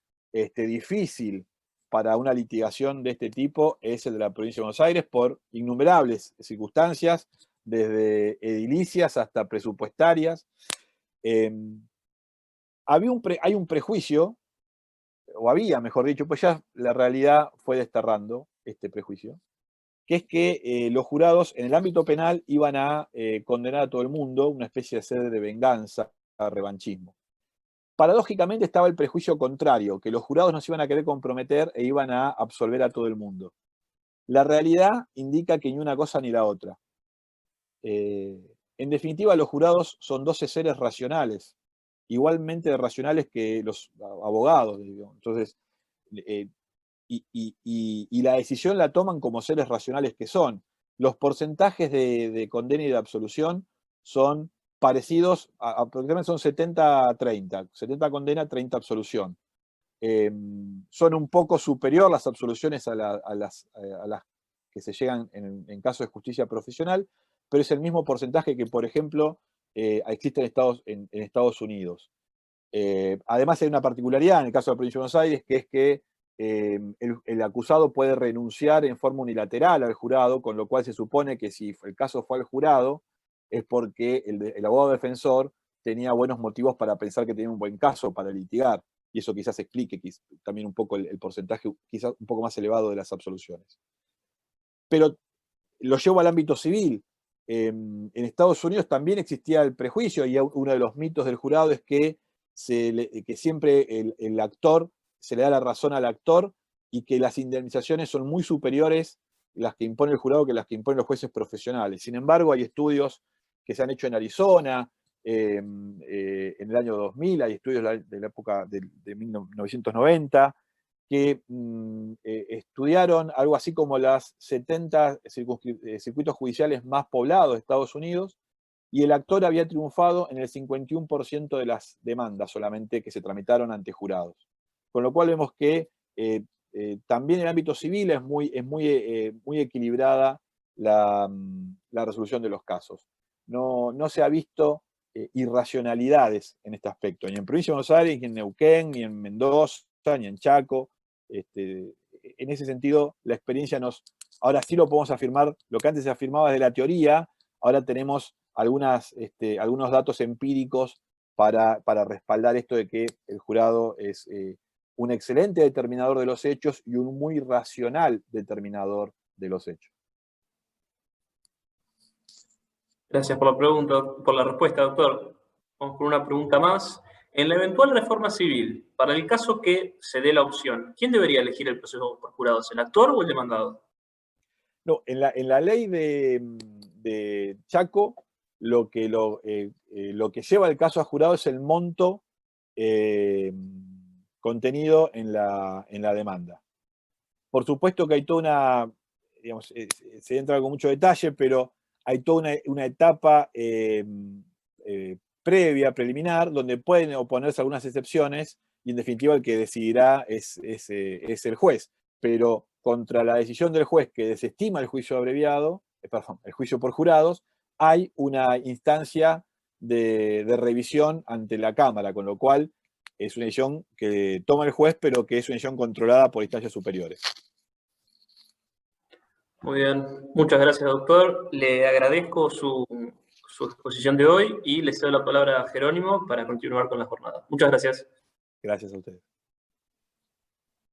difícil para una litigación de este tipo, es el de la provincia de Buenos Aires por innumerables circunstancias, desde edilicias hasta presupuestarias. Hay un prejuicio, o había, mejor dicho, pues ya la realidad fue desterrando este prejuicio, que es que los jurados en el ámbito penal iban a condenar a todo el mundo, una especie de sede de venganza, revanchismo. Paradójicamente estaba el prejuicio contrario, que los jurados no se iban a querer comprometer e iban a absolver a todo el mundo. La realidad indica que ni una cosa ni la otra. En definitiva, los jurados son 12 seres racionales, igualmente racionales que los abogados, digo. Entonces, y la decisión la toman como seres racionales que son. Los porcentajes de condena y de absolución son parecidos, aproximadamente son 70-30, 70 condena, 30 absolución. Son un poco superior las absoluciones a las que se llegan en caso de justicia profesional, pero es el mismo porcentaje que, por ejemplo, existe en Estados Unidos. Además hay una particularidad en el caso de la provincia de Buenos Aires, que es que el acusado puede renunciar en forma unilateral al jurado, con lo cual se supone que si el caso fue al jurado, es porque el abogado defensor tenía buenos motivos para pensar que tenía un buen caso para litigar, y eso quizás explique también un poco el porcentaje quizás un poco más elevado de las absoluciones. Pero lo llevo al ámbito civil. En Estados Unidos también existía el prejuicio, y uno de los mitos del jurado es que siempre el actor se le da la razón al actor y que las indemnizaciones son muy superiores las que impone el jurado que las que imponen los jueces profesionales. Sin embargo, hay estudios que se han hecho en Arizona en el año 2000, hay estudios de la época de 1990 que estudiaron algo así como las 70 circuitos judiciales más poblados de Estados Unidos, y el actor había triunfado en el 51% de las demandas solamente que se tramitaron ante jurados. Con lo cual vemos que también en el ámbito civil es muy equilibrada la resolución de los casos. No se ha visto irracionalidades en este aspecto, ni en Provincia de Buenos Aires, ni en Neuquén, ni en Mendoza, ni en Chaco. En ese sentido, la experiencia ahora sí lo podemos afirmar, lo que antes se afirmaba desde la teoría, ahora tenemos algunos datos empíricos para respaldar esto de que el jurado es un excelente determinador de los hechos y un muy racional determinador de los hechos. Gracias por la pregunta, por la respuesta, doctor. Vamos con una pregunta más. En la eventual reforma civil, para el caso que se dé la opción, ¿quién debería elegir el proceso por jurados, el actor o el demandado? No, en la ley de Chaco, lo que lleva el caso a jurado es el monto contenido en la demanda. Por supuesto que hay toda una, digamos, se entra con mucho detalle, pero hay toda una etapa previa, preliminar, donde pueden oponerse algunas excepciones y en definitiva el que decidirá es el juez. Pero contra la decisión del juez que desestima el juicio abreviado, perdón, el juicio por jurados, hay una instancia de revisión ante la Cámara, con lo cual es una decisión que toma el juez, pero que es una decisión controlada por instancias superiores. Muy bien, muchas gracias, doctor. Le agradezco su exposición de hoy y le cedo la palabra a Jerónimo para continuar con la jornada. Muchas gracias. Gracias a ustedes.